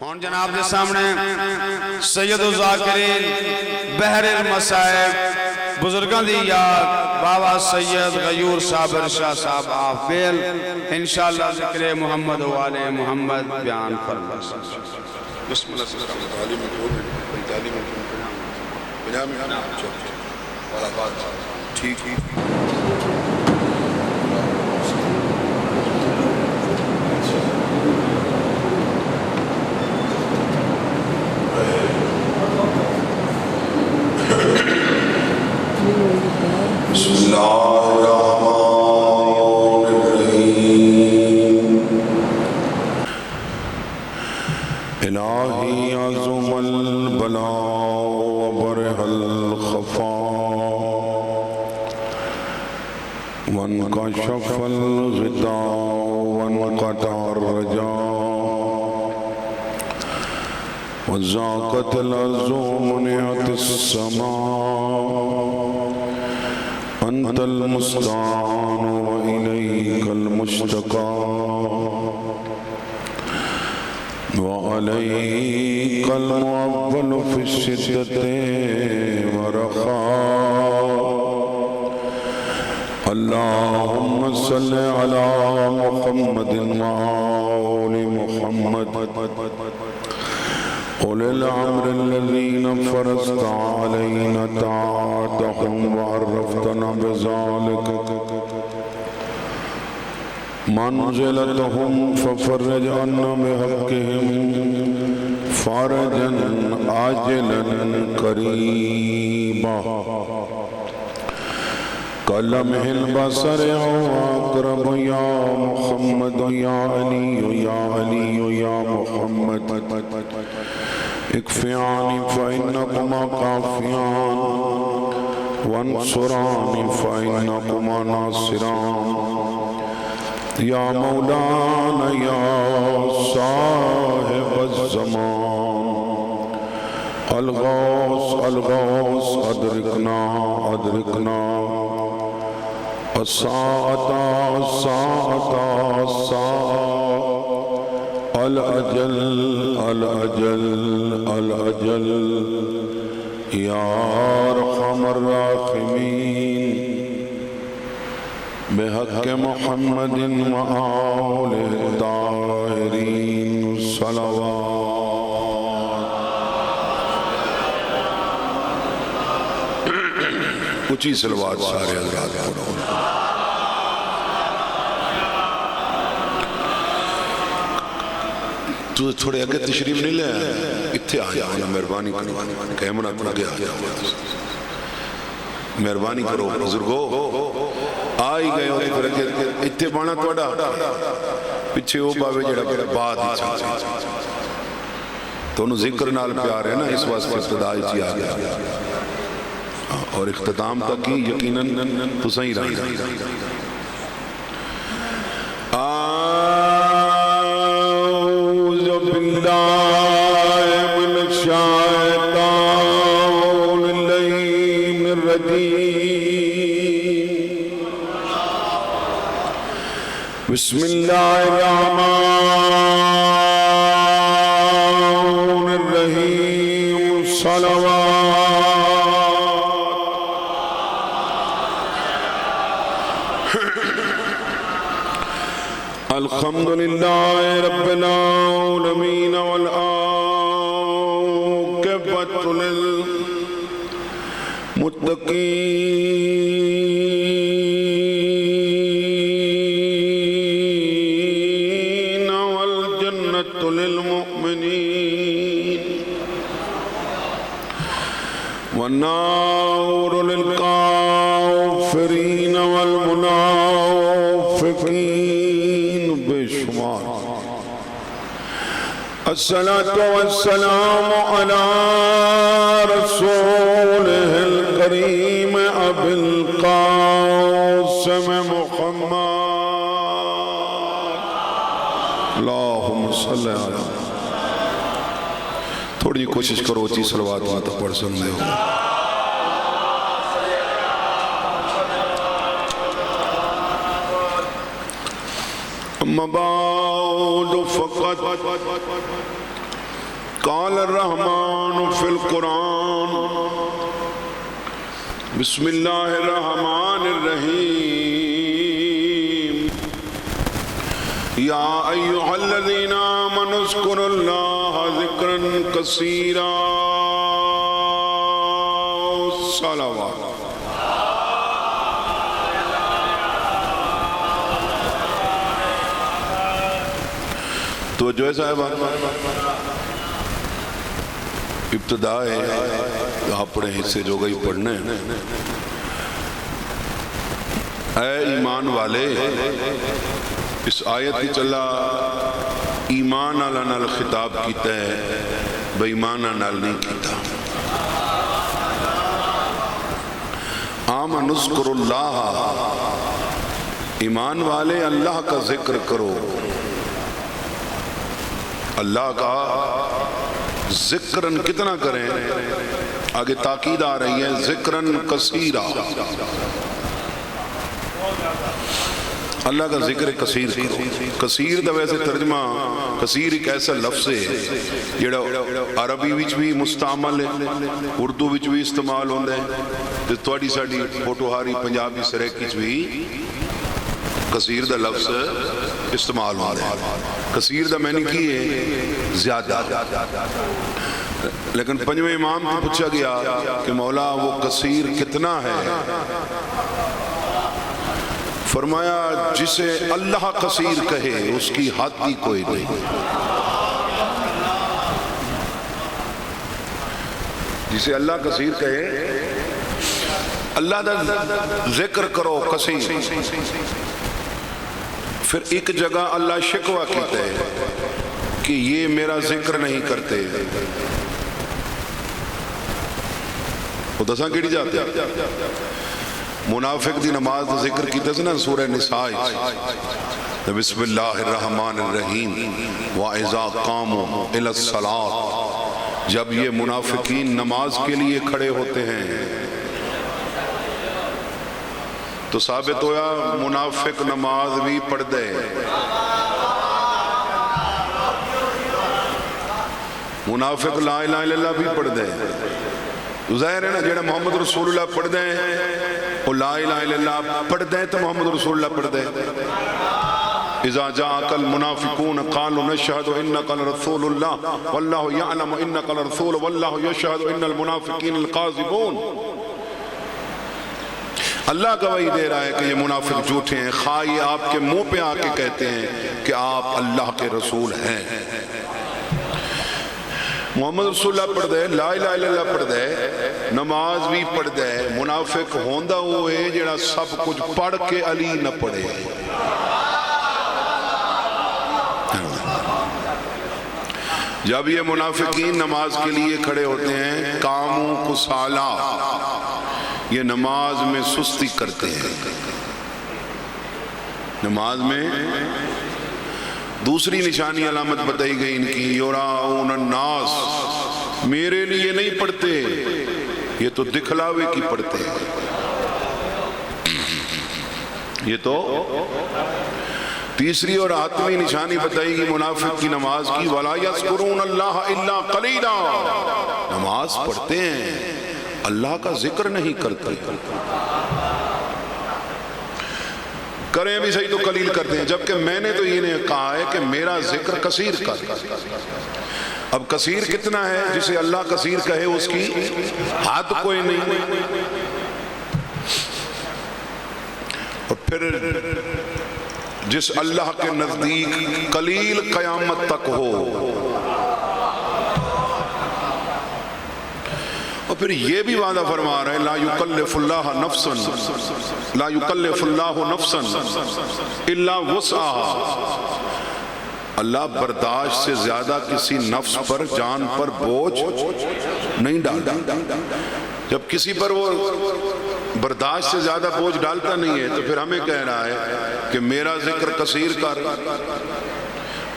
ہون جناب دے سامنے سید الذاکرین بحر المصائب بزرگاں دی یاد بابا سید غیور صابر شاہ صاحب آفیل انشاءاللہ ذکر محمد و آل محمد بیان فرما بسم اللہ تعلیم ٹھیک بسم اللہ الرحمن الرحیم الہی عظم البلاء وبرح الخفاء وانکشف الغطاء وانقطع الرجاء وزاقت الارض ومنعت السماء أنت المستعان وإليك المشتكى وعليك المعول في الشدة ورخاء اللهم صل على محمد وآل محمد أولي الأمر الذين فرضت علينا طاعتهم وعرفتنا بذلك منزلتهم ففرج عنا بحقهم فرجا عاجلا قريبا كلمح البصر أو أقرب يا محمد يا علي يا علي يا محمد اكفياني فإنكما كافيان وانصراني فإنكما ناصران يا مولانا يا صاحب الزمان الغوث الغوث أدركنا أدركنا الساعة الساعة الساعة الأجل الأجل الأجل يا أرحم الراحمين بحق محمد وآله الطاهرين صلوات اونچی صلوات سارے حضرات پڑھو تو تھوڑے اگر تشریف نہیں لے اتھے آیا مہربانی کرو کیمرہ کو لگے آیا مہربانی کرو بزرگو آئی گئے ہوتے پھر اگر اتھے بانا توڑا پچھے وہ باوے جڑا پھر بعد ہی چاہتا تو انہوں ذکر نال پیار ہے نا اس واسطے ابتدائی چی آگیا اور اختتام تک کی یقیناً تو صحیح رہا بالله من الشيطان اللعين الرجيم بسم الله الرحمن الرحيم الحمد لله رب العالمين والعاقبة للمتقين والجنة للمؤمنين والنار للكافرين والمنافقين بشمار الصلاة والسلام على رسوله الكريم أبي القاسم محمد اللهم صل على تھوڑی کوشش کرو چی صلوات تو پڑھ سکتے ہو اما بعد فقط قال الرحمن فی القرآن بسم اللہ الرحمن الرحیم یا ایہا الذین آمنوا اذکروا اللہ ذکرا کثیرا صلوات. تو جو ہے صاحب ابتدا ہے اپنے حصے جو گئی پڑھنے ہیں. اے ایمان والے، اس آیت کی چلا ایمان والا نال خطاب کیتا ہے، بے ایمان نال نہیں کیتا. آمنوا اذکروا اللہ، ایمان والے اللہ کا ذکر کرو. اللہ کا ذکرن کتنا کریں؟ آگے تاکید آ رہی ہے ذکرن کثیرا. اللہ کا ذکر کثیر کرو. کثیر دا ویسے ترجمہ، کثیر ایک ایسا لفظ ہے جڑا عربی وچ بھی مستعمل ہے، اردو وچ بھی استعمال ہوندا ہے، تے تواڈی ساڈی پوٹوہاری پنجابی سریکی وچ بھی کثیر دا لفظ استعمال ہوتا ہے. کثیر دا معنی کی ہے؟ زیادہ. لیکن پنجویں امام کو پوچھا گیا کہ مولا وہ کثیر کتنا ہے؟ فرمایا جسے اللہ کثیر کہے اس کی حد ہی کوئی نہیں. جسے اللہ کثیر کہے، اللہ دا ذکر کرو کثیر. پھر ایک جگہ اللہ شکوہ کہتا ہے کہ یہ میرا ذکر نہیں کرتے. وہ دساں کیڑی جاتے ہیں؟ منافق دی نماز دا ذکر کیتا ہے نا سورہ نساء. بسم اللہ الرحمن الرحیم وَإِذَا قَامُوا إِلَى الصَّلَاةِ. جب یہ منافقین نماز کے لیے کھڑے ہوتے ہیں تو ثابت ہویا منافق نماز بھی پڑھ دے. منافق لا الہ الا اللہ بھی پڑھ دے. ظاہر ہے نا جیڑا محمد رسول اللہ پڑھ دے وہ لا الہ الا اللہ پڑھ دے تو محمد رسول اللہ پڑھ دے. اذا جاءك المنافقون قالوا نشهد انك لرسول الله والله يعلم انك لرسول والله يشهد ان المنافقين الكاذبون. اللہ گواہی دے رہا ہے کہ یہ منافق جھوٹے ہیں، خواہ یہ آپ کے منہ پہ آ کے کہتے ہیں کہ آپ اللہ کے رسول ہیں. محمد رسول اللہ پڑھ دے، لا الہ الا اللہ پڑھ دے، نماز بھی پڑھ دے. منافق ہوندہ ہوئے جڑا سب کچھ پڑھ کے علی نہ پڑھے. جب یہ منافقین نماز کے لیے کھڑے ہوتے ہیں قاموا کسالا، یہ نماز میں سستی کرتے ہیں. نماز میں دوسری نشانی علامت بتائی گئی ان کی، یراؤن الناس، میرے لیے نہیں پڑھتے، یہ تو دکھلاوے کی پڑھتے ہیں. یہ تو تیسری اور آٹھویں نشانی بتائی گی منافق کی نماز کی، وَلَا يَذْكُرُونَ اللَّهَ إِلَّا قَلِيلًا. نماز پڑھتے ہیں، اللہ کا ذکر نہیں کرتے. کریں بھی صحیح تو قلیل کرتے ہیں، جبکہ میں نے تو یہ نہیں کہا ہے کہ میرا ذکر کثیر کر. اب کثیر کتنا ہے؟ جسے اللہ کثیر کہے اس کی حد کوئی نہیں. اور پھر جس اللہ کے نزدیک قلیل قیامت تک ہو. اور پھر یہ بھی وعدہ فرما رہے ہیں لا یکلف اللہ نفسا الا وسعها. اللہ برداشت سے زیادہ کسی نفس پر، جان پر بوجھ نہیں ڈالتا. جب کسی پر وہ برداشت سے زیادہ بوجھ ڈالتا نہیں ہے تو پھر ہمیں کہہ رہا ہے کہ میرا ذکر کثیر کر،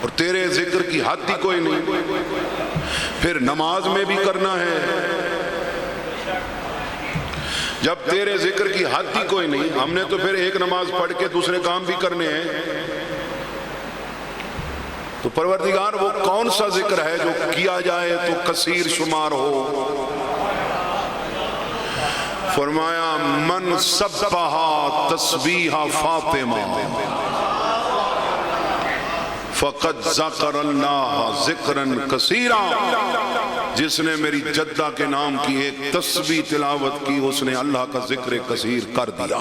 اور تیرے ذکر کی حد ہی کوئی نہیں. پھر نماز میں بھی کرنا ہے، جب تیرے ذکر کی حد ہی کوئی نہیں، ہم نے تو پھر ایک نماز پڑھ کے دوسرے کام بھی کرنے ہیں. تو پروردگار وہ کون سا ذکر ہے جو کیا جائے تو کثیر شمار ہو؟ فرمایا من سبحا تسبیح فاطمہ فقد ذکر اللہ ذکرا کثیرا، جس نے میری جدہ کے نام کی ایک تسبیح تلاوت کی اس نے اللہ کا ذکر کثیر کر دیا۔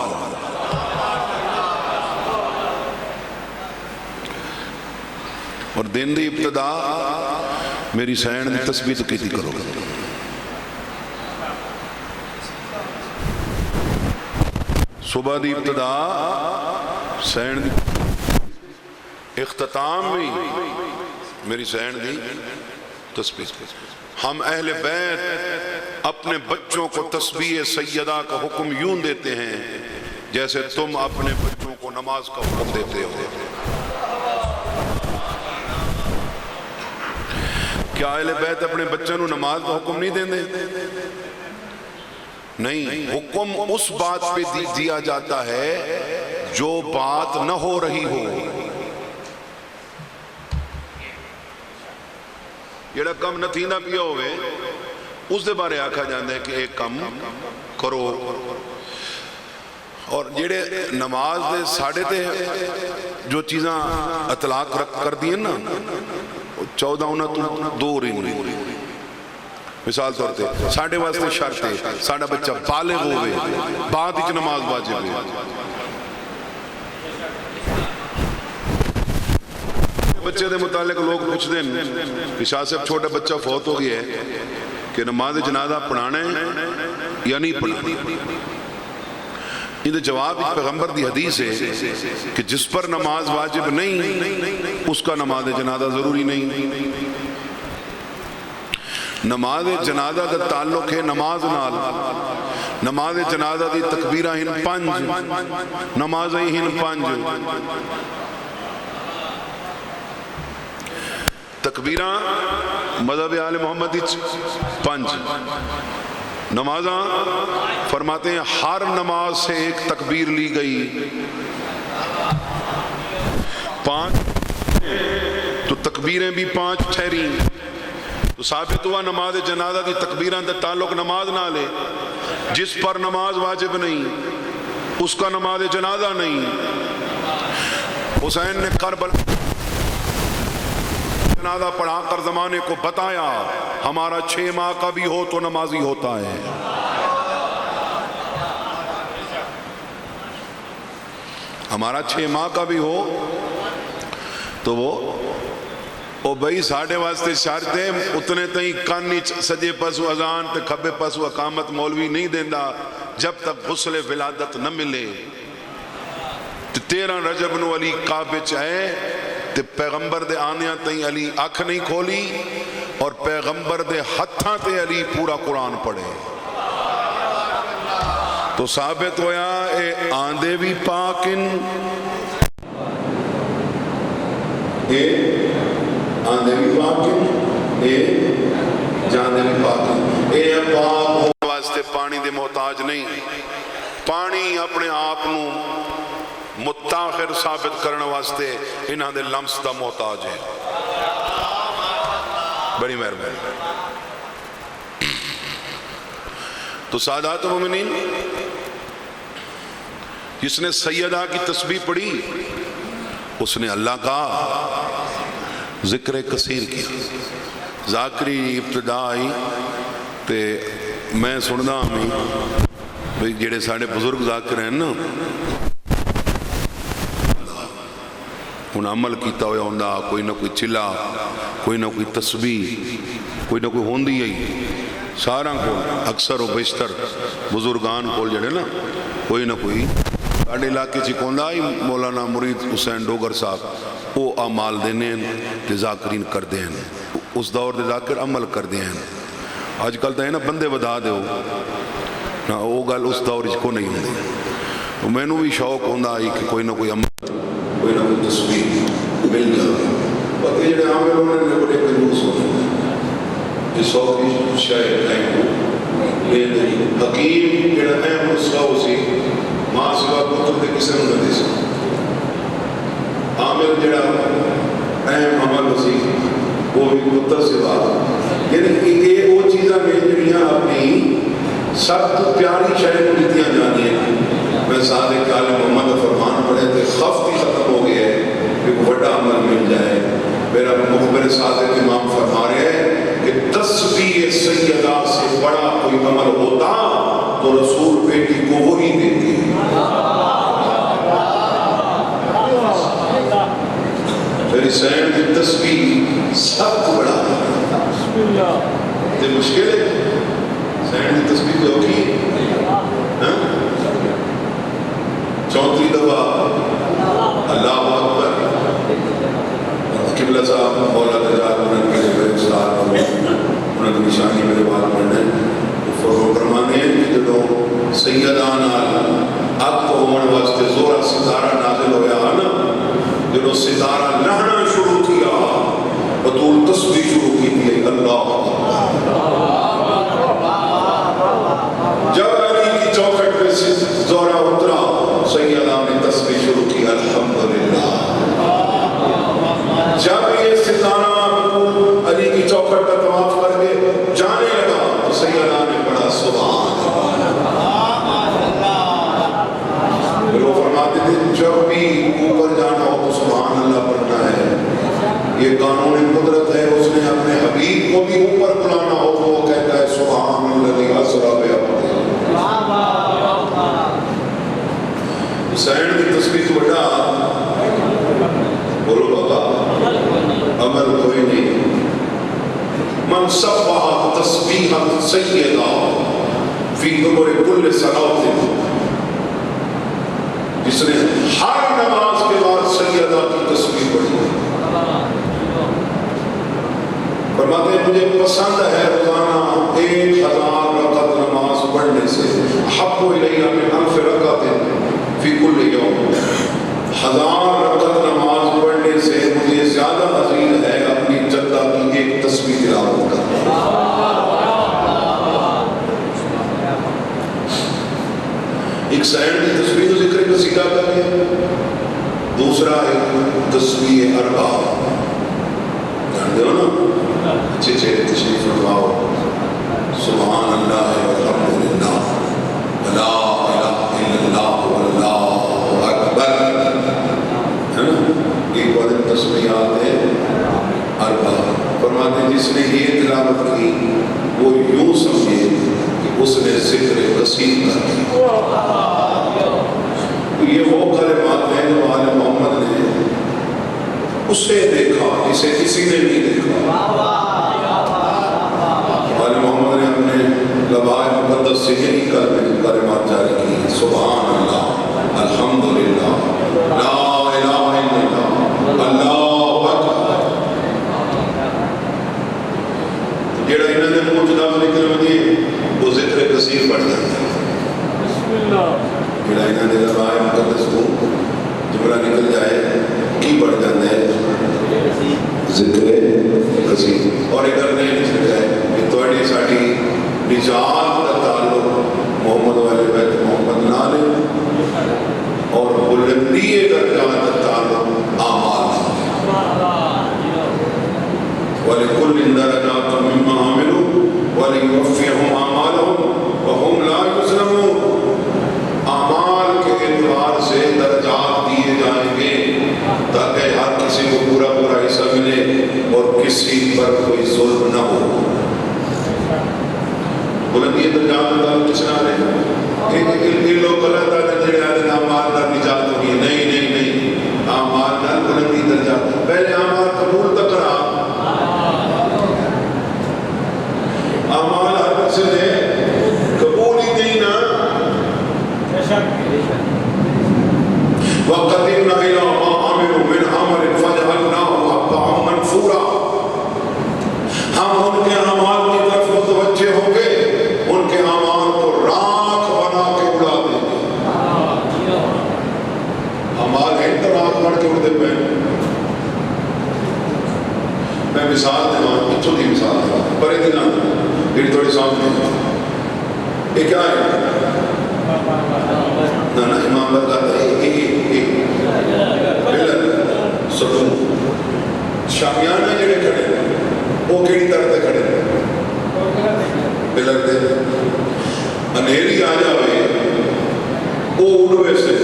اور دن دی ابتدا میری سین دی تسبیح تو کیتی کرو گا۔ صبح دی ابتدا سین دی، اختتام میں میری سین دی تسبیح۔ ہم اہل بیت اپنے بچوں کو تسبیح سیدہ کا حکم یوں دیتے ہیں جیسے تم اپنے بچوں کو نماز کا حکم دیتے ہو۔ کیا اہل بیت اپنے بچوں کو نماز کا حکم نہیں دیں دے؟ نہیں، حکم اس بات پہ دیا جاتا ہے جو بات نہ ہو رہی ہو۔ جڑا کم نہ تھیندا پیا ہوئے اس دے بارے آکھا جاندہ ہے کہ ایک کم کرو۔ اور جڑے نماز دے ساڑھے تے جو چیزاں اطلاق کر دیئے نا، 14 انہاں تو دور ہی نہیں۔ مثال طور تے ساڑھے واسطے شرط ہے ساڑھا بچہ بالغ ہوئے بعد اچ نماز واجب ہے۔ بچے دے متعلق لوگ پوچھ دیں کہ شاہ صاحب چھوٹا بچہ فوت ہو گیا ہے کہ نماز جنازہ پڑھانا ہے یا نہیں پڑھانا؟ یہ جواب پیغمبر دی حدیث ہے کہ جس پر نماز واجب نہیں اس کا نماز جنازہ ضروری نہیں۔ نماز جنازہ کا تعلق ہے نماز نال۔ نماز جنازہ دی تکبیرہ ہن 5، نماز ہن 5۔ تکبیرہ مذہب آل محمد 5، نمازاں فرماتے ہیں ہر نماز سے ایک تکبیر لی گئی۔ 5 تو تکبیریں بھی 5 ٹھہری، تو ثابت ہوا نماز جنازہ دی تکبیراں دا تعلق نماز نہ لے۔ جس پر نماز واجب نہیں اس کا نماز جنازہ نہیں۔ حسین نے کربلا جنازہ پڑھا کر زمانے کو بتایا ہمارا 6 ماہ کا بھی ہو تو نمازی ہوتا ہے۔ ہمارا 6 ماہ کا بھی ہو تو وہ بھئی ساڑھے واسطے شرط ہے اتنے تئیں کانی سجے پسو اذان تے کھبے پسو اقامت مولوی نہیں دیندہ جب تک غسل ولادت نہ ملے۔ 13 رجب نو علی کعبے چاہے تے پیغمبر دے آنیاں تئیں علی اکھ نہیں کھولی اور پیغمبر دے ہتھاں تے علی پورا قرآن پڑھے۔ تو ثابت ہویا اے آندے بھی پاکن، اے آندے بھی پاکن، اے جاندے بھی پاکن۔ اے پاک ہو واسطے پانی دے محتاج نہیں، پانی اپنے آپ نو متاخر ثابت کرنے واسطے انہاں دے لمس دا محتاج ہے۔ بڑی مہربانی۔ تو سادات مومنین، جس نے سیدہ کی تسبیح پڑھی اس نے اللہ کا ذکر کثیر کیا۔ ذاکری ابتدا آئی تے میں سننا ہمیں جڑے ساڑھے بزرگ ذاکر ہیں نا انہاں عمل کیتا ہویا ہوندہ کوئی نہ کوئی چلا، کوئی نہ کوئی تسبیح، کوئی نہ کوئی ہوندی ہے سارا کو اکثر و بیشتر بزرگان کول جڑے نا کوئی نہ کوئی ساڑھے علاقے چی کوندہ آئی مولانا مرید حسین ڈوگر صاحب وہ اعمال دینے تے ذاکرین کر دیں اس دور دے ذاکر عمل کر دیں۔ آج کل تو ہے نا بندے ودا دے ہو نا وہ گل اس دور کو نہیں ہوندی۔ میں نو بھی شوق ہوندہ آئی کہ کوئی نہ کوئی عمل کوئی نہ کوئی تصویر مل جائے۔ اور یہ جڑے عامل ہونے نے بڑے کنجوس ہونے یہ سو کی شاید نہیں ہو لیکن حکیم جڑا اہم نسخہ ہو سی ماں سوا پتر دے کسے نو نہ دے سی۔ عامل جڑا اہم عمل سی وہ بھی پتر سے بات، یعنی یہ وہ چیزاں نے جڑیاں اپنی سب تو پیاری شہر دیتی جانی ہیں. میں صادق عالم محمد کا فرمان پڑھے تو خفت ہی ختم ہو گیا ہے کہ کوئی بڑا عمل مل جائے. میرا مخبر صادق امام فرما رہے ہیں کہ تسبیح سیدہ سے بڑا کوئی عمل ہوتا تو رسول بیٹی کو وہی دیتے. پھر حسین کی تسبیح سب کو بڑا یہ مشکل ہے. حسین کی تسبیح تو ہوگی 34 دفعہ اللہ اکبر. قبلہ صاحب مولا تجاد انہوں نے میرے استاد انہوں نے نشانی میرے بات پڑھنے فرمانے کہ جدو سیدان اب تو ہونے واسطے زورا ستارہ نازل ہویا نا، جدو ستارہ لہنا شروع کیا بطول تسبیح شروع کی تھی اللہ. جب علی کی چوکھٹ پہ زورا اترا سیدہ نے تسبیح شروع کی الحمدللہ. جب یہ ستارہ علی کی چوکھٹ کا طواف کر کے جانے لگا تو سیدہ نے پڑھا سبحان اللہ. وہ فرماتے تھے جب بھی اوپر جانا ہو تو سبحان اللہ پڑھنا ہے. یہ قانون قدرت ہے. اس نے اپنے حبیب کو بھی اوپر بلانا ہو تو وہ کہتا ہے سبحان اللہ اسرا بعبدہ. حسین کی تسبیح تو بڑا بولو بابا عمل کوئی نہیں. من سبح تسبیحا سیدہ فی دبر کل صلاۃ، جس نے ہر نماز کے بعد سیدہ کی تسبیح پڑھی. فرماتے ہیں مجھے پسند ہے روزانہ 1000 رکعت نماز پڑھنے سے احب الیہ من 1000 رکعت فی کل یوم. 1000 رکعت نماز پڑھنے سے مجھے زیادہ عزیز ہے اپنی جدہ کی ایک تسبیح تلاوت کرنا. ایک سینڈ کی تسبیح تو ذکر قصیدہ کا ہے. دوسرا ہے تسبیح اربع. جانتے ہو نا اچھے چہرے تشریف فرماؤ. سبحان اللہ والحمدللہ ولا الہ الا اللہ واللہ اکبر، ہے نا. ایک بار تسبیحات ہے اربع. فرماتے ہیں جس نے یہ تلاوت کی وہ یوں سمجھے کہ اس نے ذکر کثیر کر دیا. یہ وہ کلمات ہیں جو آل محمد نے اسے دیکھا جسے کسی نے نہیں دیکھا. آل محمد نے اپنے لبائے مقدس سے یہی کلمات جاری کی. سبحان اللہ الحمدللہ لا الہ الا اللہ اللہ اکبر. جڑا انہوں نے منہ چ لفظ نکل وجے وہ ذکر کثیر بڑھ جاتا ہے. جڑا انہوں نے لبائے مقدس کو جملہ نکل جائے کی بڑھ جاتا ہے ذکر کثیر. اور اگر نہیں نکل جائے کہ تھوڑی ساڈی نجات کا تعلق محمد والے بیت محمد نال اور بلندی درجات کا تعلق اعمال. وَلِكُلٍّ دَرَجَاتٌ مِّمَّا عَمِلُوا وَلِيُوَفِّيَهُمْ أَعْمَالَهُمْ وَهُمْ لَا يُظْلَمُونَ. اعمال کے اعتبار سے درجات دیے جائیں گے تاکہ ہر کسی کو پورا پورا حصہ ملے اور کسی پر کوئی ظلم نہ ہو. بلندی درجات کا کس نہ رہے یہ لوگ غلط ہے جڑے آدھے اعمال کا نجات ہوگی. نہیں نہیں نہیں، اعمال کا بلندی درجات. پہلے اعمال قبول تک کرا. اعمال ہر کسی نے قبول ہی نہیں نا. وَقَدِمْنَا إِلَىٰ مَا عَمِلُوا مِنْ عَمَلٍ فَجَعَلْنَاهُ هَبَاءً مَّنثُورًا. ہم ان کے اعمال کی طرف متوجہ ہوں گے، ان کے اعمال کو راکھ بنا کے اڑا دیں گے. اعمال ہیں تو راکھ بڑھ کے اڑتے پہ. میں مثال دوں، بچوں کی مثال دوں، پرے دن میری تھوڑی سامنے. یہ کیا ہے؟ نہ امام بتاتا ہے پلر ستون شامیانے جڑے کھڑے وہ کیڑی طرح تے کھڑے پلر دے انہیری آ جاوے وہ اڑ ویسے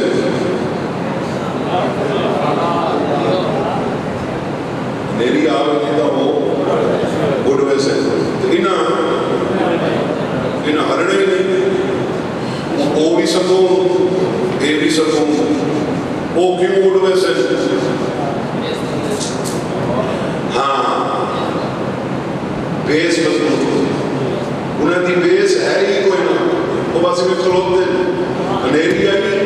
انہیری آوے جیتا وہ اڑ ویسے انہاں ہرنے ہی نہیں وہ بھی ستون اے بھی ستون وہ کیوں اڑ ویسے ہاں بیس مضبوط انہیں دی بیس ہے ہی کوئی نہ وہ بس میں کھلوتے انہیری آئی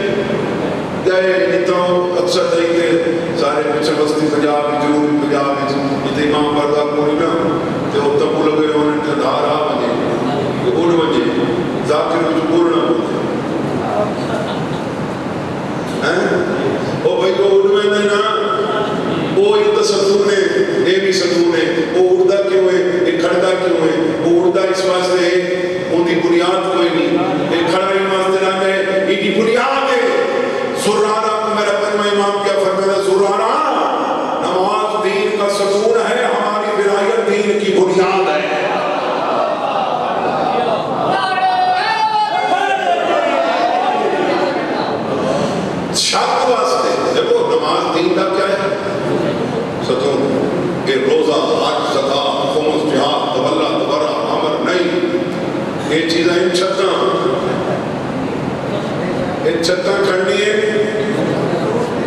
گئے اتنا اکثر دیکھتے سارے پچھے بستی پنجاب جنوبی پنجاب جتے امام بردہ پوری نہ تے وہ تبو لگے انہیں ٹھندار آ بجے اڑ بجے ذاکر جو پورنا بولتے وہ بھائی وہ اڑ بجے نا وہ ایک ستون ہے اے بھی ستون ہے وہ اڑدا کیوں ہے ایک کھڑدا کیوں ہے وہ اڑدا اس واسطے ان کی بنیاد کوئی نہیں ایک کھڑا ہی واسطے نہ ہے ان کی بنیاد ہے زرارہ کو میرا پنجمہ امام کیا فرماتا ہے زرارہ نماز دین کا ستون ہے ہماری ولایت دین کی بنیاد ہے چھت واسطے دیکھو نماز دین کا کیا ہے ستون کہ روزہ حج زکات خمس جہاد تولہ تبرع امر نہیں یہ چیزیں ان چھتاں کھڑنی ہے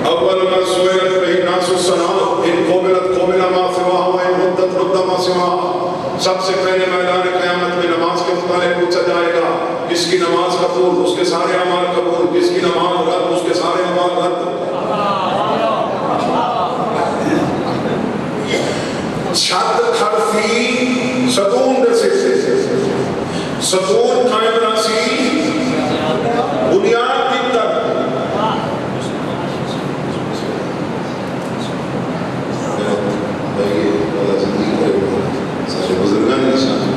اول ما سوئلت بہ الناس الصلاۃ ان قبلت قبل ما سواها وان ردت رد ما سواها سب سے پہلے میدان قیامت میں نماز کے متعلق پوچھا جائے گا جس کی نماز قبول اس کے سارے اعمال قبول جس کی نماز رد اس کے سارے اعمال رد چھت کھڑتی ستون دے سے ستون قائم راسی بنیاد دی تک سارے بزرگان نشان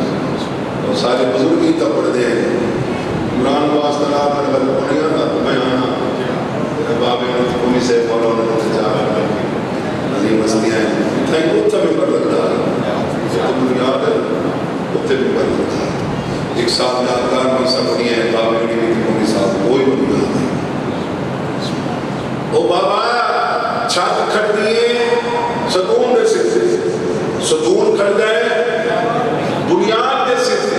اور سارے بزرگ ہی تب پڑھ دے عمران واسطہ آپ نے پڑھیا تھا تو میں آنا بابے نے قومی سے مولانا نے جا رہا ہے عظیم ہستیاں ہیں اتنا ہی اتنا بھی پڑھ لگتا ہے تو بنیاد ہے اتنے بھی پڑھ لگتا ہے ایک ساتھ یادگار میں سب نہیں ہے بابے نے بھی قومی صاحب کوئی بنیاد ہے او بابا چھت کھڑ دیے ستون دے سکتے ستون کھڑ گئے بنیاد دے سکتے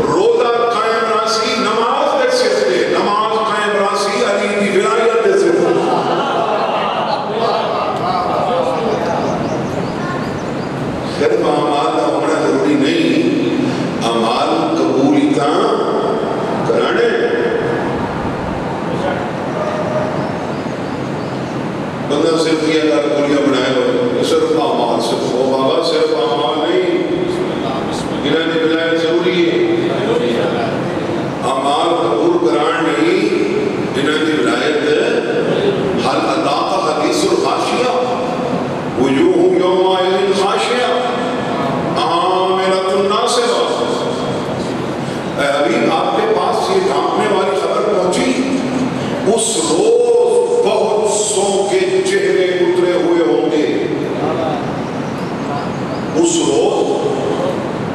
روزہ قائم راسی نماز دے سکتے نماز قائم راسی علی دی ولایت دے سکتے صرف اعمال کا ہونا ضروری نہیں اعمال قبولیتاں کرانے بندہ صرف یہ اگر قبولیاں بنائے ہو صرف اعمال صرف ہو بابا صرف اعمال نہیں انہیں نے بلائے ضروری ہے اعمال قبول کران نہیں انہیں نے ولایت حل ادا کا حدیث الخاشیہ وجوہ یومئذ خاشعہ عاملۃ ناصبہ اے حبیب آپ کے پاس یہ جاننے والی خبر پہنچی اس روز بہت سو کے چہرے اترے ہوئے ہوں گے اس روز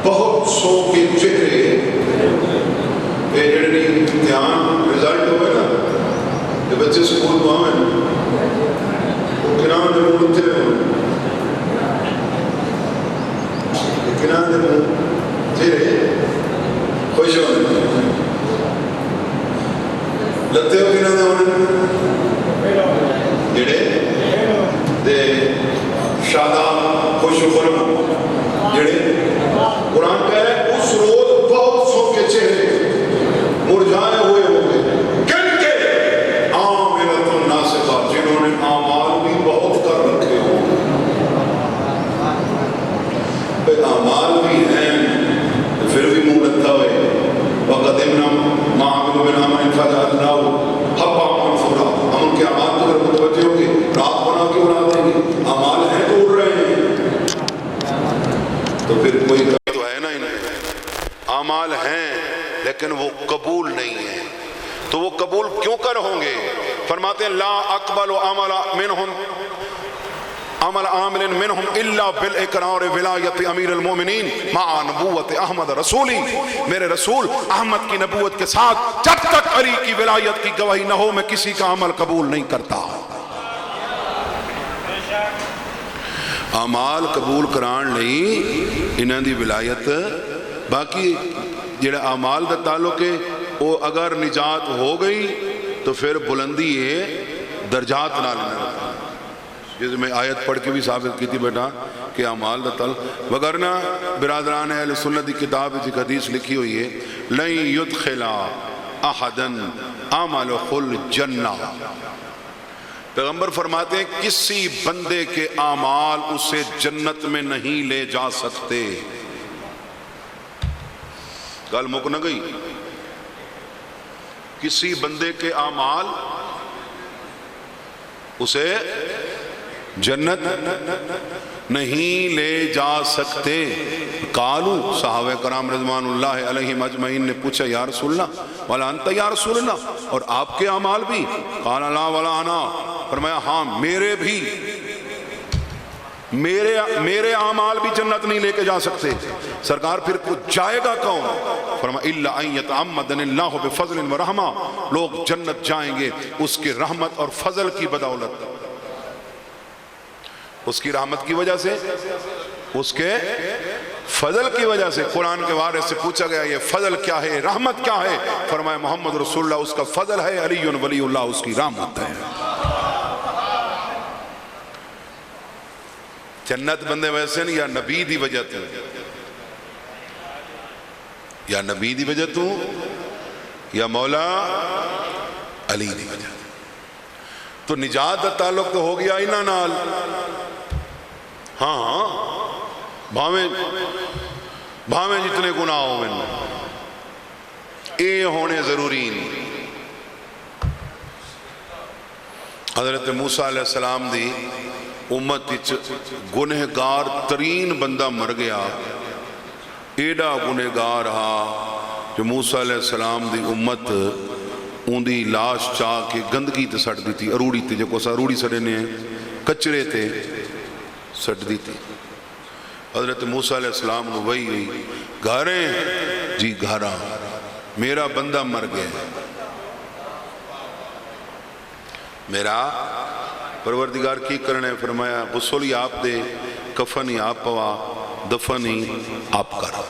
بہت سو کے چہرے جڑی امتحان رزلٹ ہوئے نا یہ بچے سکول تو آئیں کنان دے منہ تھے کنان دے منہ چہرے خوش ہونے لگتے ہو کنان دے ہونے جڑے دے شاداب خوش خرم جڑے قرآن کہہ رہے ہیں اس روز بہت سو کے چہرے مرجھائے ہوئے ہوں گے کن کے عاملۃ ناصبہ جنہوں نے اعمال بھی بہت کر رکھے ہوں گے اعمال بھی ہیں پھر بھی منہ لگتا ہوئے وَقَدِمْنَا مَا عَمِلُوا مِنْ عَمَلٍ فَجَعَلْنَاهُ حَبًّا مَنْثُورًا ہم ان کے اعمال کو اگر متوجہ ہوں گے رات بنا کے اڑا دیں گے اعمال ہیں تو اڑ رہے ہیں تو پھر کوئی تو ہے نا انہیں اعمال ہیں لیکن وہ قبول نہیں ہیں تو وہ قبول کیوں کر ہوں گے فرماتے ہیں لا اقبل عمل منہم عمل عامل منہم الا بالاقرار ولایت امیر المومنین مع نبوت احمد رسولی، میرے رسول احمد کی نبوت کے ساتھ جب تک علی کی ولایت کی گواہی نہ ہو میں کسی کا عمل قبول نہیں کرتا۔ اعمال قبول کران لئی انہاں دی ولایت، باقی جڑا اعمال دا تعلق ہے وہ اگر نجات ہو گئی تو پھر بلندی ہے درجات نال لینا، جس میں آیت پڑھ کے بھی ثابت کی تھی بیٹا کہ اعمال دا تعلق، وگرنہ برادران اہل سنت کی کتاب ایک حدیث لکھی ہوئی ہے لن يدخل احدا عملہ الجنہ، پیغمبر فرماتے ہیں کسی بندے کے اعمال اسے جنت میں نہیں لے جا سکتے۔ گل مک نہ گئی، کسی بندے کے اعمال اسے جنت نہیں لے جا سکتے۔ قالوا صحابہ کرام رضوان اللہ علیہم اجمعین نے پوچھا یا رسول اللہ ولا انت یا رسول اللہ، اور آپ کے اعمال بھی؟ قال لا ولا انا، فرمایا ہاں میرے بھی، میرے اعمال بھی جنت نہیں لے کے جا سکتے۔ سرکار پھر کچھ جائے گا کون؟ فرمایا الا ان یتعمدن اللہ بفضل ورحمہ، لوگ جنت جائیں گے اس کے رحمت اور فضل کی بدولت، اس کی رحمت کی وجہ سے، اس کے فضل کی وجہ سے۔ قرآن کے وارث سے پوچھا گیا یہ فضل کیا ہے، رحمت کیا ہے؟ فرمایا محمد رسول اللہ اس کا فضل ہے، علی ولی اللہ اس کی رحمت ہے۔ جنت بندے ویسے نہیں، یا نبی دی وجہ تو، یا نبی دی وجہ تو، یا مولا علی دی وجہ تو۔ نجات دا تعلق تو ہو گیا انہاں نال، ہاں بھاویں جتنے گناہ ہوئے اے ہونے ضروری نہیں۔ حضرت موسیٰ علیہ السلام دی امت گنہگار ترین بندہ مر گیا، ایڈا گنہگار ہا جو موسیٰ علیہ السلام دی امت ان دی لاش چاہ کے گندگی تے سٹ دی تھی، اروڑی تے جو سا اروڑی سڑے نے کچرے تے سٹ دی تھی۔ حضرت موسیٰ علیہ السلام نے وہی ہوئی گھاریں جی گھارا، میرا بندہ مر گیا، میرا پروردگار کی کرنے؟ فرمایا غسل ہی آپ دے، کفن ہی آپ پوا، دفن ہی آپ کرا۔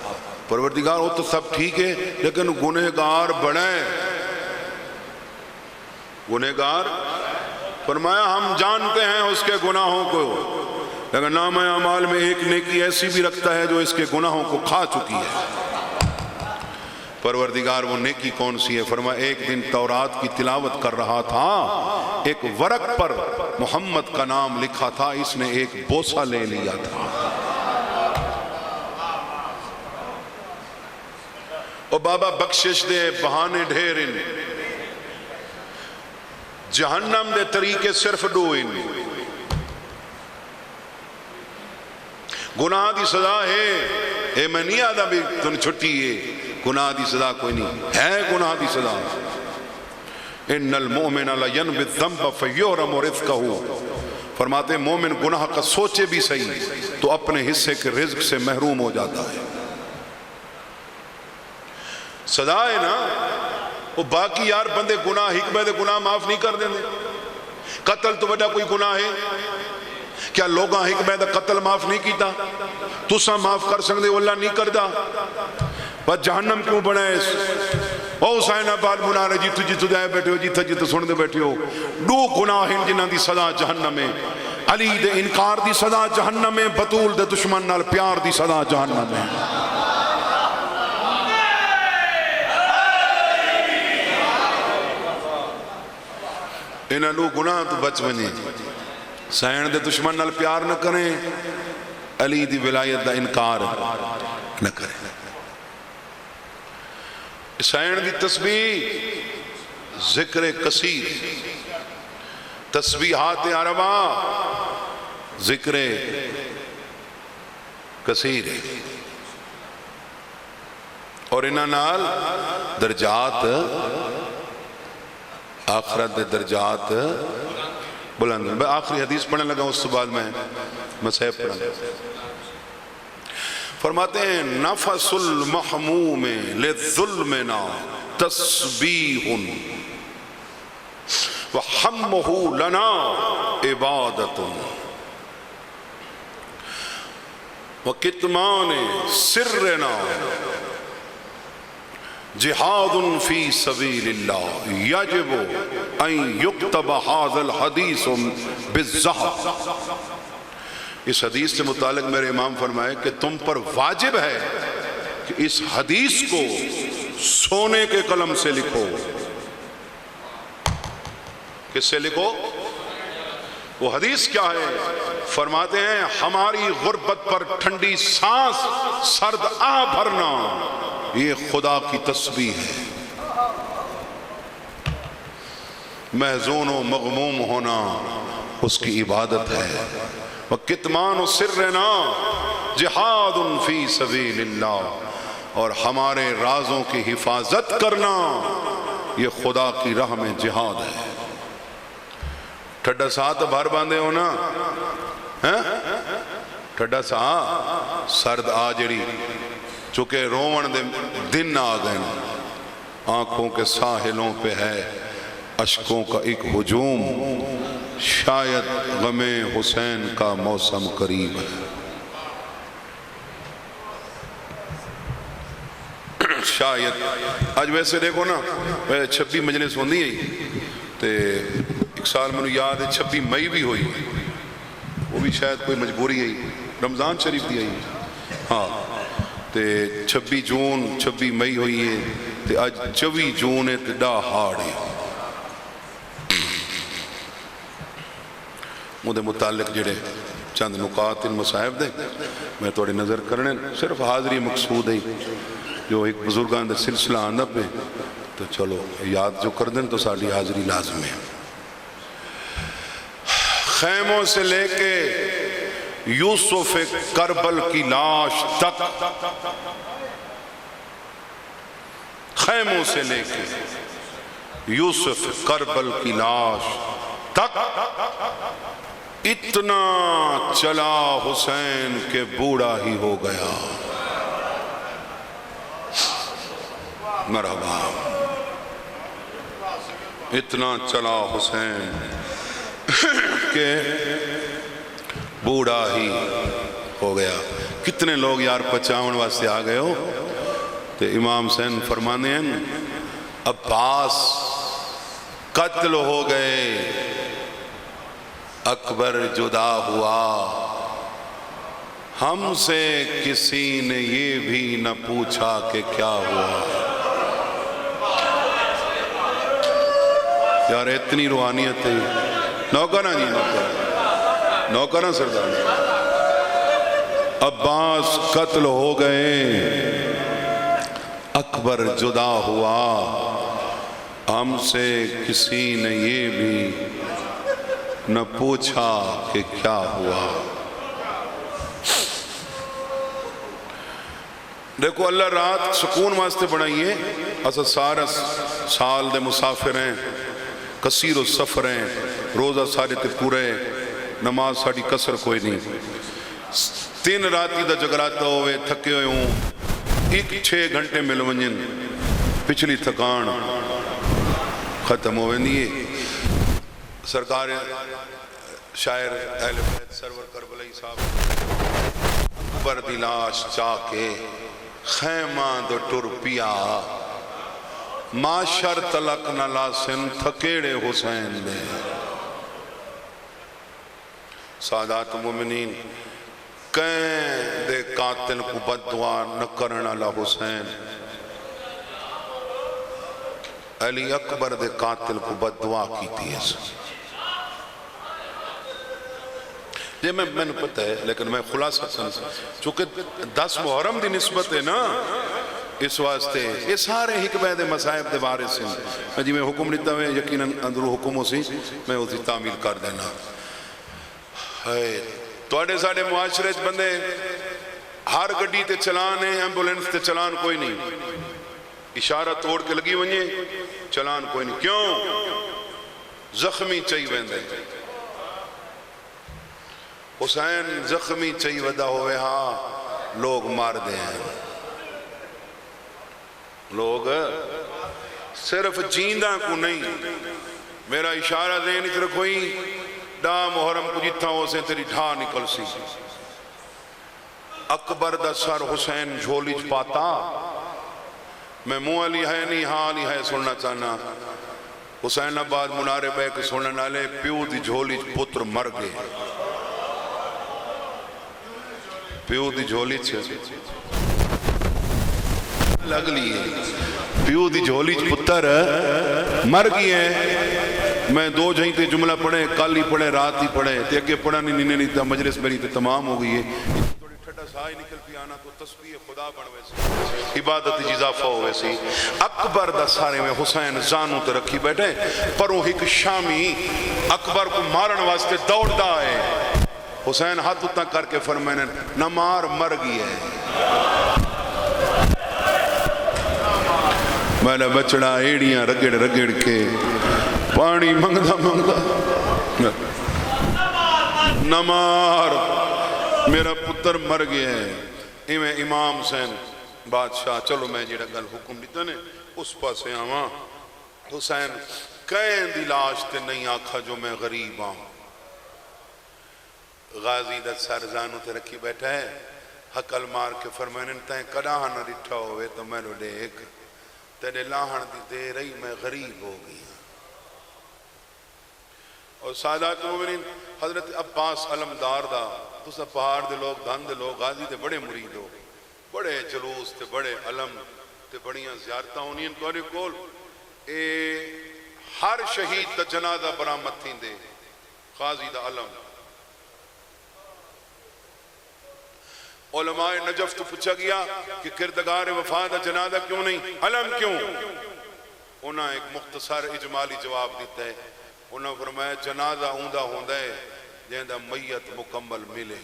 پروردگار ہو تو سب ٹھیک ہے لیکن گنہگار بڑھیں، گنہگار، فرمایا ہم جانتے ہیں اس کے گناہوں کو، لیکن نام اعمال میں ایک نیکی ایسی بھی رکھتا ہے جو اس کے گناہوں کو کھا چکی ہے۔ پروردگار وہ نیکی کون سی ہے؟ فرمایا ایک دن تورات کی تلاوت کر رہا تھا، ایک ورق پر محمد کا نام لکھا تھا، اس نے ایک بوسہ لے لیا تھا۔ او بابا بخشش دے بہانے ڈھیرن، جہنم دے طریقے صرف ڈوئن، گناہ دی سزا ہے، اے میں نہیں آدھا بھی تن چھٹی ہے، گناہ دی سزا کوئی نہیں ہے، گناہ دی سزا۔ ان المؤمن لینبی الذنب فیورم رزقہ، فرماتے ہیں مومن گناہ کا سوچے بھی صحیح تو اپنے حصے کے رزق سے محروم ہو جاتا ہے۔ سزا ہے نا، وہ باقی یار بندے گناہ حکمت گناہ معاف نہیں کر دیں دے۔ قتل تو بڑا کوئی گناہ ہے کیا؟ لوگاں حکمت قتل معاف نہیں کیتا، تسا معاف کر سکتے ہو، اللہ نہیں کردہ، بس جہنم کیوں بڑھائے؟ او حسین آباد بنا رہے جیتو جیتو جائے بیٹھے ہو، جیتو جیتو سن دے بیٹھے ہو، دو گناہ ہیں جنہاں دی سزا جہنم ہے۔ علی دے انکار دی سزا جہنم ہے، بطول دے دشمن نال پیار دی سزا جہنم ہے۔ انہاں دو گناہ تو بچ بنے، سین دے دشمن نال پیار نہ کریں، علی دی ولایت دا انکار نہ کریں۔ سین دی تسبیح ذکر کثیر، تسبیحات عربہ ذکر کثیر، اور انہاں نال درجات آخرت دے درجات بلند میں آخری حدیث پڑھنے لگا، اس کے بعد میں مصحف پڑھنے لگا۔ فرماتے ہیں نفس المحموم للظلمنا تسبیح وحمہ لنا عبادت وکتمان سرنا جہاد فی سبیل اللہ یجب ان یکتب ھذا الحدیث بالذہب۔ اس حدیث سے متعلق میرے امام فرمائے کہ تم پر واجب ہے کہ اس حدیث کو سونے کے قلم سے لکھو۔ کس سے لکھو؟ وہ حدیث کیا ہے؟ فرماتے ہیں ہماری غربت پر ٹھنڈی سانس سرد آہ بھرنا یہ خدا کی تسبیح ہے، محزون و مغموم ہونا اس کی عبادت ہے۔ وَكِتْمَانُ سِرِّنَا جِہَادٌ فِي سَبِيلِ اللَّهِ، اور ہمارے رازوں کی حفاظت کرنا یہ خدا کی راہ میں جہاد ہے۔ ٹھڈا سا تو بھر باندھے ہو نا، ٹھڈا سا سرد آ جڑی چونکہ روون دے دن آ گئے، آنکھوں کے ساحلوں پہ ہے اشکوں کا ایک ہجوم، شاید غم حسین کا موسم قریب ہے۔ شاید آج ویسے دیکھو نا 26 مجلس ہوندی ہے تے ایک سال میں یاد ہے 26 مئی بھی ہوئی، وہ بھی شاید کوئی مجبوری ہے، رمضان شریف دی ہے ہاں، تے 26 جون 26 مئی ہوئی ہے تے آج 24 جون ہے تے ڈا ہاڑ ہے۔ مجھے متعلق جڑے چند نکات ان مصاحب دے میں توڑی نظر کرنے، صرف حاضری مقصود ہے جو ایک بزرگان دے سلسلہ آندہ پہ، تو چلو یاد جو کر دیں تو ساری حاضری لازم ہے۔ خیموں سے لے کے یوسف کربل کی لاش تک، خیموں سے لے کے یوسف کربل کی لاش تک اتنا چلا حسین کے بوڑھا ہی ہو گیا۔ مرحبا، اتنا چلا حسین کہ بوڑھا ہی ہو گیا۔ کتنے لوگ یار پچاون واسطے آ گئے ہو؟ تو امام حسین فرمانے ہیں عباس قتل ہو گئے، اکبر جدا ہوا، ہم سے کسی نے یہ بھی نہ پوچھا کہ کیا ہوا۔ یار اتنی روحانیت ہے، نوکرہ جی نوکرہ سردار، عباس قتل ہو گئے، اکبر جدا ہوا، ہم سے کسی نے یہ بھی نہ پوچھا کہ کیا ہوا۔ دیکھو اللہ رات سکون واسطے بنائیے، اسا سارا سال دے مسافر ہیں، کثیر و سفر ہیں، روزہ سارے تے پورے، نماز ساڑی کسر کوئی نہیں، 3 راتی دا جگراتا ہوئے تھکے ہوئے ہوں، 6 گھنٹے مل ونجن، پچھلی تھکان ختم ہوئے نہیں۔ سرکار شاعر اہل بیت سرور کربلائی صاحب اکبر دی لاش چاکے خیمہ دو ٹر پیا، معاشر تلک نہ لاسن تھکیڑے حسین دے۔ سادات مومنین کہیں دے قاتل کو بددعا نہ کرنا لا حسین، علی اکبر دے قاتل کو بددعا کی تھی اس یہ میں نے پتہ ہے، لیکن میں خلاصہ سمجھا چونکہ 10 محرم دی نسبت ہے نا، اس واسطے یہ سارے حکمہ دے مصائب دے وارث ہیں۔ میں جی میں حکم لیتا ہوں یقیناً اندرو حکموں سے میں اسی تعمیل کر دینا۔ توڑے ساڑے معاشرے بندے ہر گڈی تے چلان ہے، ایمبولنس تے چلان کوئی نہیں، اشارہ توڑ کے لگی ونجے چلان کوئی نہیں، کیوں؟ زخمی چاہی ویندے حسین زخمی چاہی ودا ہوئے ہاں لوگ مار دے ہیں لوگ صرف جیندہ کو نہیں میرا اشارہ ذہن اچھ رکھوئی ڈا محرم کو جتھا ہو سے تیری ڈھا نکل سی اکبر دا سر حسین جھولیج پاتا میں منہ علی ہے نہیں ہاں علی ہے سننا چاہنا حسین آباد منارے بے کے سننے نالے پیو دی جھولیج پتر مر گئے پیو دی جھولیج لگ لیے پیو دی جھولیج پتر مر گئے میں دو جہیں تے جملہ پڑھے کل ہی پڑھے رات ہی پڑھے تے اگے پڑھا نہیں تھا مجلس میری تے تمام ہو گئی ہے تھوڑی ٹھٹا سائی نکل پی آنا تو تسبیح خدا بنوے سی عبادت اضافہ ہوئے سی اکبر دا سارے میں حسین زانو تے رکھی بیٹھے پر وہ ایک شامی اکبر کو مارن واسطے دوڑ دا ہے حسین ہاتھ اتنا کر کے فرمائنے نہ مار مر گئی ہے میں نے بچڑا ایڑیاں رگڑ رگڑ کے پانی منگدا منگدا نمار میرا پتر مر گیا ہے ایویں امام حسین بادشاہ چلو میں جیڑا گل حکم دیتا نے اس پاسے آواں حسین کہیں دی لاش تے نہیں آکھا جو میں غریب ہوں غازی دا سر زانو تے رکھی بیٹھا ہے حقل مار کے فرمائنے تائیں کڑاہ نہ ڈٹھا ہوئے تو میں نے دیکھ تیرے لاہن دی دے رہی میں غریب ہو گئی اور سادات مومنین حضرت عباس علمدار دا تو سا پہاڑ دے لوگ دھان دے لوگ غازی دے بڑے مرید ہو بڑے جلوس تے بڑے علم تے بڑیاں زیارتہ ہونی ان توڑے کول اے ہر شہید دا جنازہ برامت تھیں دے غازی دا علم علماء نجف تو پوچھا گیا کہ کردگار وفا دا جنازہ کیوں نہیں علم کیوں انہاں ایک مختصر اجمالی جواب دیتا ہے انہاں فرمایا جنازہ ہوندہ ہوندہ ہے جہاں میت مکمل ملے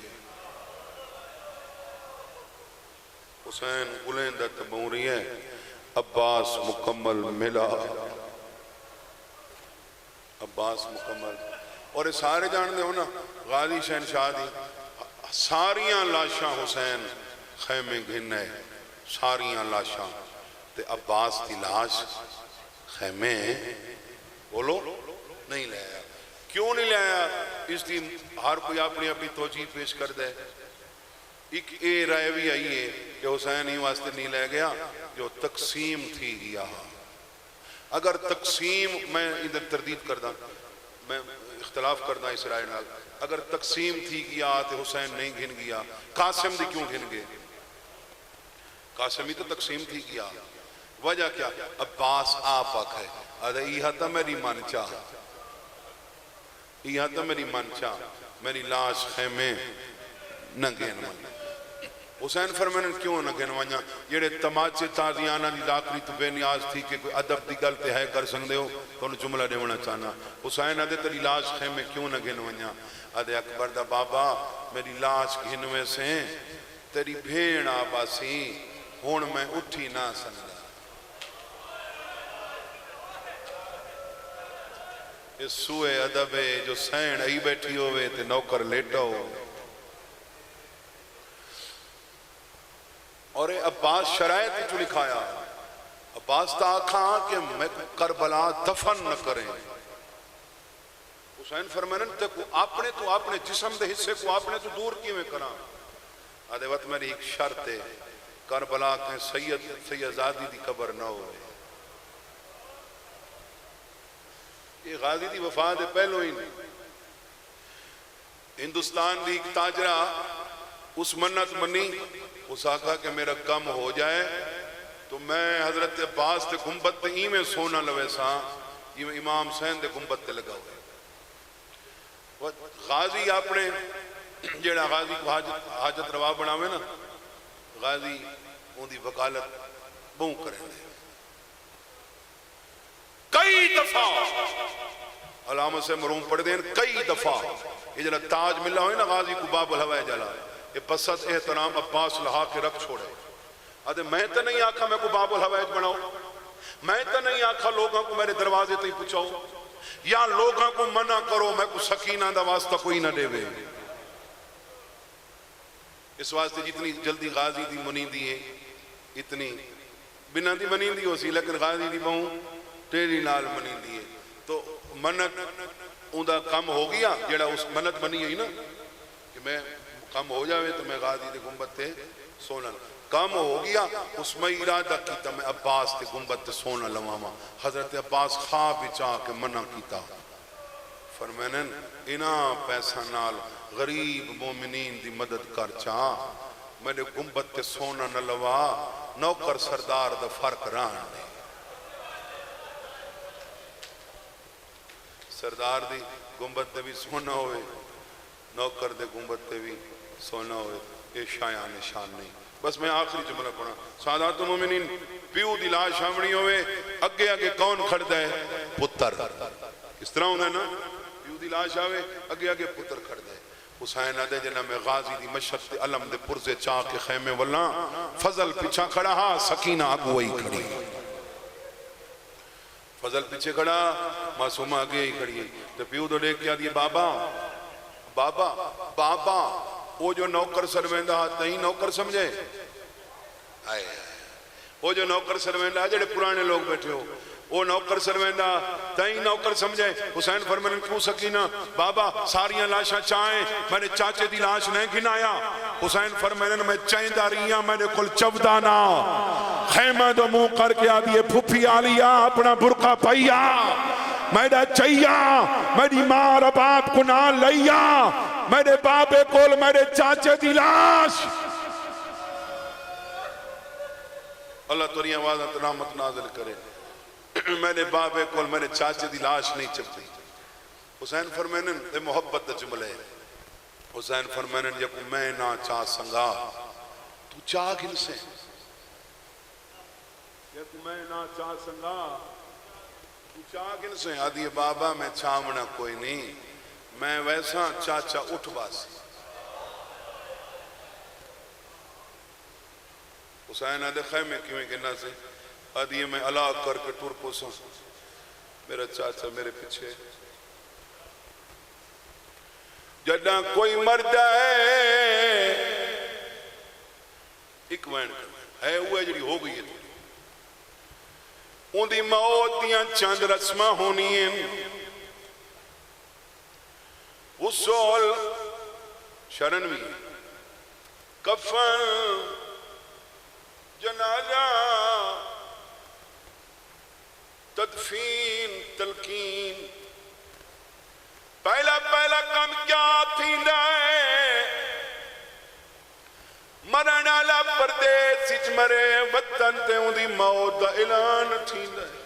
حسین گلندہ تبوری ہے عباس مکمل ملا عباس مکمل اور یہ سارے جان دے ہونا غازی شہنشاہ دی ساریاں لاشاں حسین خیمے گھنے ساریاں لاشاں تے عباس دی لاش خیمے بولو نہیں لے آیا کیوں نہیں لے آیا اس دن ہر کوئی اپنی اپنی توجیہ پیش کر دے ایک اے رائے بھی آئی ہے کہ حسین ہی واسطے نہیں لے گیا جو تقسیم تھی گیا اگر تقسیم میں ادھر تردید کردہ میں اختلاف کردہ اس رائے نال اگر تقسیم تھی گیا تو حسین نہیں گھن گیا قاسم دی کیوں گھن گئے قاسمی تو تقسیم تھی گیا وجہ کیا عباس آپ ہے ادھا ایہا تا میری من چاہ ایہا تا میری من چاہ میری لاش خیمے نہ گھن ونیا حسین فرمائن کیوں نہ گھن ونیا یہ تماچے تازیانہ دی لاکری تو بے نیاز تھی کہ کوئی عدب دی گلتے ہے کر سکتے ہو تو انہوں جملہ دے ہونا چاہنا حسین ادھے تری لاش خیمے کیوں نہ گھن ونیا ادھے اکبر دا بابا میری لاش گھنوے سے تیری بھیڑ آبا سی ہون میں اٹھی نہ سنگا اس سوئے ادبے جو سین ای بیٹھی ہوئے تے نوکر لیٹا ہو اور عباس شرائط جو لکھایا عباس تا آکھاں کہ میں کربلا دفن نہ کریں حسین فرمانن تے کو اپنے جسم دے حصے کو اپنے تو دور کیوں میں کرا آدھے وقت میری ایک شرط ہے کربلا کے سیدزادی دی قبر نہ ہوئے یہ غازی دی وفا دے پہلو ہی نہیں ہندوستان دی ایک تاجرہ اس منت منی اس آقا کہ میرا کم ہو جائے تو میں حضرت عباس تے گنبت تے ہی میں سونا لوے سا یہ امام حسین دے گنبت تے لگا ہوئے غازی اپنے جیڑا غازی کو حاجت روا بناوے نا غازی ان دی وکالت بہن کریں دے کئی دفعہ علامہ سے مروم پڑھ دیں کئی دفعہ یہ جنہا تاج ملا ہوئے نا غازی کو باب الہوائے جلا یہ پسد احترام عباس لہا کے رکھ چھوڑے آدھے میں تو نہیں آکھا میں کو باب الہوائے بناؤ میں تو نہیں آکھا لوگاں کو میرے دروازے تے ہی پچھاؤ یا لوگاں کو منع کرو میں کو سکینہ دا واسطہ کوئی نہ دے وے اس واسطے جتنی جلدی غازی دی منیندی ہے اتنی بنا دی منیندی ہو سی، لیکن غازی دی بہوں تیری نال منیندی ہے. تو منت اندہ کم ہو گیا جڑا اس منت بنی ہے نا کہ میں کم ہو جاوے تو میں غازی دی گنبد تے سونا کم ہو گیا. اس میں ارادہ کیتا میں عباس تے گنبد تے سونا لواما. حضرت عباس خواب چاہ کے منع کیتا، فرمائیں اینا پیسہ نال غریب مومنین دی مدد کر چاہ، میرے گنبد تے سونا نہ لوا، نوکر سردار دا فرق ران دے. سردار دی گنبد تے بھی سونا ہوئے، نوکر دے گنبد تے بھی سونا ہوئے، یہ شایان نشان نہیں. بس میں آخری جملہ پڑھا. سادات مومنین پیو دی لاش آمنی ہوئے، اگے اگے کون کھڑ دے؟ پتر. اس طرح ہونا ہے نا، پیو دی لاش آوے اگے اگے پتر کھڑ دے. حسین آدھے جنہ میں غازی دی مشرق تے علم دے پرزے چاہ کے خیمے واللہ، فضل پیچھا کھڑا ہاں، سکینہ اگوئی کھڑی. فضل پیچھے کھڑا، معصومہ آگے ہی کھڑی ہے. تو پیو تو دیکھ کیا دیئے بابا بابا بابا، وہ جو نوکر سرویندہ تہیں نوکر سمجھے، وہ جو نوکر سرویندہ جڑے پرانے لوگ بیٹھے ہو، وہ نوکر سرویندہ تہیں نوکر سمجھے. حسین فرمائیں کیوں سکینہ؟ بابا ساریاں لاشاں چاہیں، میں نے چاچے دی لاش نہیں گنایا. حسین فرمائیں میں چاہندہ رہیاں، میں نے کل چودانا خیمہ دو منہ کر کے آدھیے پھپھی آلیا اپنا برقع پائیا، میرا چاہیا میری ماں رب آپ کو نہ لیا، میرے بابے کول میرے چاچے دی لاش. اللہ توری آواز رحمت نازل کرے. میرے بابے کول میرے چاچے دی لاش نہیں چپتی. حسین فرمائن اے محبت دا جملے. حسین فرمائن جب میں نہ چاہ سنگا تو چاہ گن سے، جب میں نہ چاہ سنگا تو چاہ گن سے. آدھی بابا میں چاہمنا کوئی نہیں، میں ویسا چاچا اٹھ باسی. حسین آدھے خیمے کیوں گنا سے، آدھی میں علاق کر کے ٹور پوسوں، میرا چاچا میرے پیچھے. جڑا کوئی مر جائے ایک وین ہے وہ جڑی ہو گئی ہے، ان دی موت دیاں چند رسمہ ہونی ہیں. غسل شرنوی، کفن، جنازہ، تدفین، تلقین. پہلا کام کیا تھیندا ہے؟ مرن والا پردیس وچ مرے، وطن تے اون دی موت دا اعلان تھیندا ہے.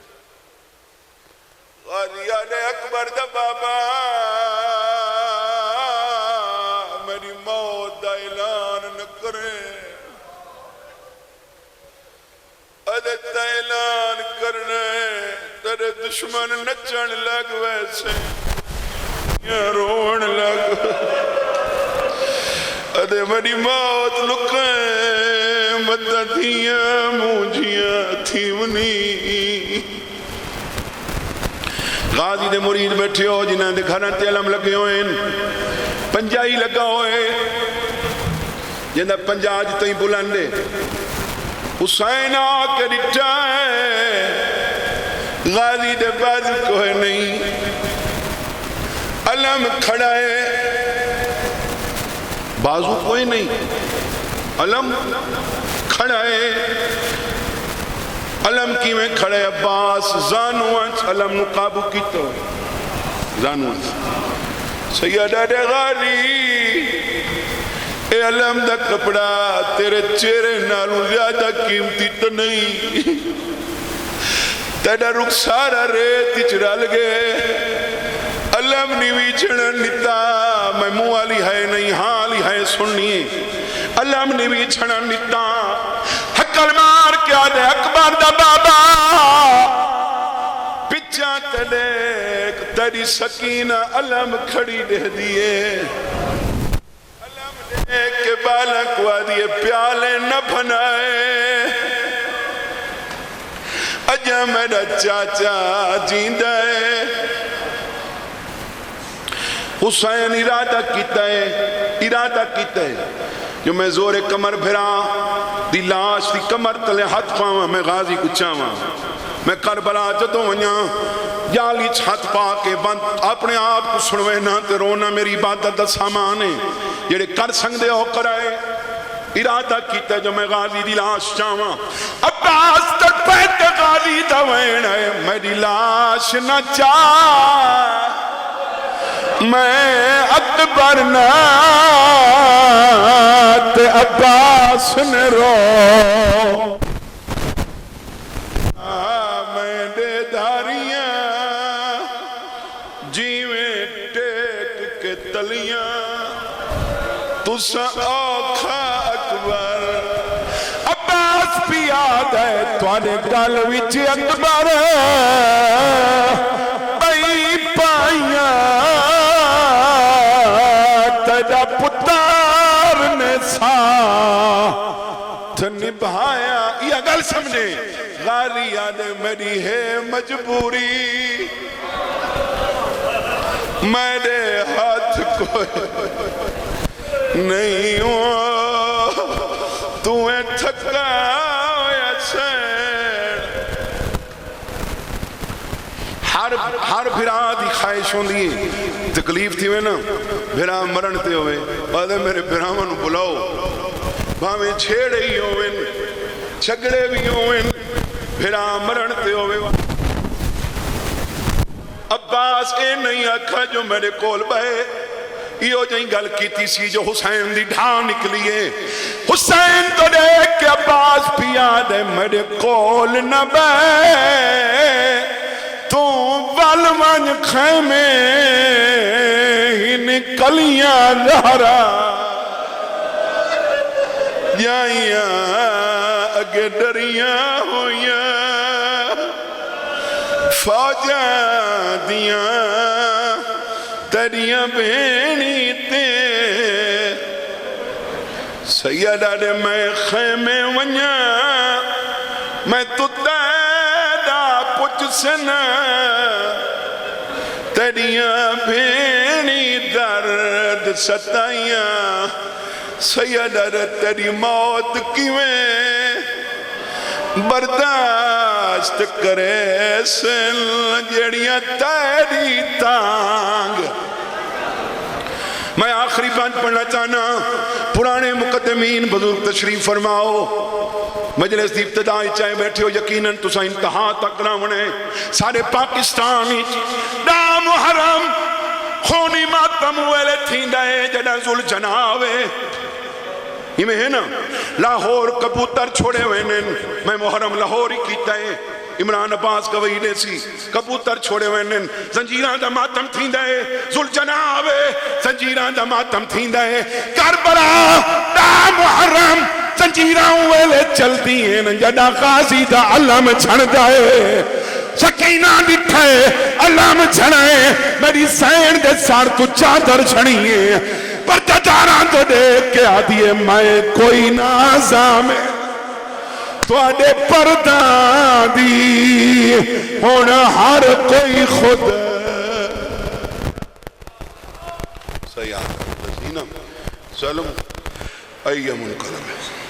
غازی آدھے اکبر دا بابا میری موت دا اعلان نہ کرے. عدد اعلان کرنے تیرے دشمن نچن لگ ویسے یا رون لگ. ادھے میری موت لکھیں مددیاں مونجیاں تھیونی. غازی دے مرید بیٹھے ہو جنہاں دے گھراں تے علم لگے ہوئے، پنجائی لگا ہوئے جنہاں پنجاج تئیں بلندے. حسین آ کے ڈٹا ہے، غازی دے بازو کوئی نہیں، علم کھڑا ہے، بازو کوئی نہیں، علم کھڑا ہے. علم کی میں کھڑے عباس زانوانچ علم نو قابو کیتا ہوئے. زانوانچ سیدہ دے غازی اے علم دا کپڑا تیرے چہرے نالوں زیادہ قیمتی تو نہیں، تیرا رخسارا ریت چرال گئے. علم نیوی چھڑن نتا، میں موالی ہے نہیں حالی ہے سننی. علم نیوی چھڑن نتا، حقل مار کیا دے اکبر دا بابا پچھا تے دیکھ تیری سکینہ علم کھڑی دے دیئے. کہ بالا کو آدھئے پیالے نہ بھنائے. اجا میرا چاچا جیندہ ہے. حسین ارادہ کیتا ہے جو میں زور کمر بھرا دی لاش دی کمر تلے ہاتھ پاواں میں غازی کو چاواں میں کربلا جدوں ونجاں جالی چھت پا کے بند اپنے آپ کو سنوے نہ تے رونا میری عبادت دا سامان ہے جڑے کر سکدے ہو کرائے ارادہ کیتا جو میں غازی دی لاش چاواں عباس تک پہتے غازی دا وین ہے میری لاش نہ چاہ میں اکبر نات عباس نے رو میں دے دھاریاں جیویں ٹیک کے تلیاں تسا اوکھا اکبر عباس بھی یاد ہے توانے گل وچ اکبر بئی پائیاں تیرا پتر نے ساتھ نبھایا یہ گل سمجھے غاری یاد میری ہے مجبوری میرے ہاتھ کو نہیں ہوا تمہیں تھکا ہر بھرا دی خواہش ہوندی تکلیف تھی ہوئے نا بھرا مرن تے ہوئے بعد میرے بھراواں بلاؤ بھاویں چھیڑے ہی ہوئے جھگڑے بھی ہوئے بھرا مرن تے ہوئے عباس اے نہیں آکھا جو میرے کول بہے یہ جائیں گل کیتی سی جو حسین دی ڈھا نکلیے حسین تو دیکھ کے عباس بھی یاد ہے میرے کول نہ بہے تو والوان خیمے ہی نکلیاں لہرا جائیاں اگے ڈریاں ہویاں فوجاں دیاں تریاں بینی تے سیدہ دے میں خیمے ونیا میں تو دیدہ پچھ سنا تریاں بینی درد ستائیاں سیدہ دے تیری موت کیویں برداشت کرے سن جڑیاں تیری تانگ میں آخری بات پڑھنا چاہنا پرانے مقدمین بزرگ تشریف فرماؤ مجلس دی ابتدائی چاہے بیٹھے ہو یقیناً تسا انتہا تک راونے سارے پاکستانی دا محرم خونی ماتم ویلے تھیندائے جڑا ذل جناوے یہ میں ہے نا لاہور کبوتر چھوڑے ہوئے میں محرم لاہور ہی کیتا ہے عمران عباس کا وحیدے سی کبوتر چھوڑے ہوئے زنجیران دا ماتم تھیندا ہے ذل جناوے زنجیران دا ماتم تھیندا ہے کربلا دا محرم زنجیران ویلے چلتی ہیں جڑا غازی دا علم چھڑ جائے سکینہ ڈٹھے علم چھڑائے میری سین دے سار تو چادر چھڑیے پر جداران تو دیکھ کے آدھیے میں کوئی نازام تو آدھے پردان دی ہونا ہر کوئی خود سیاح سلم ایام القلم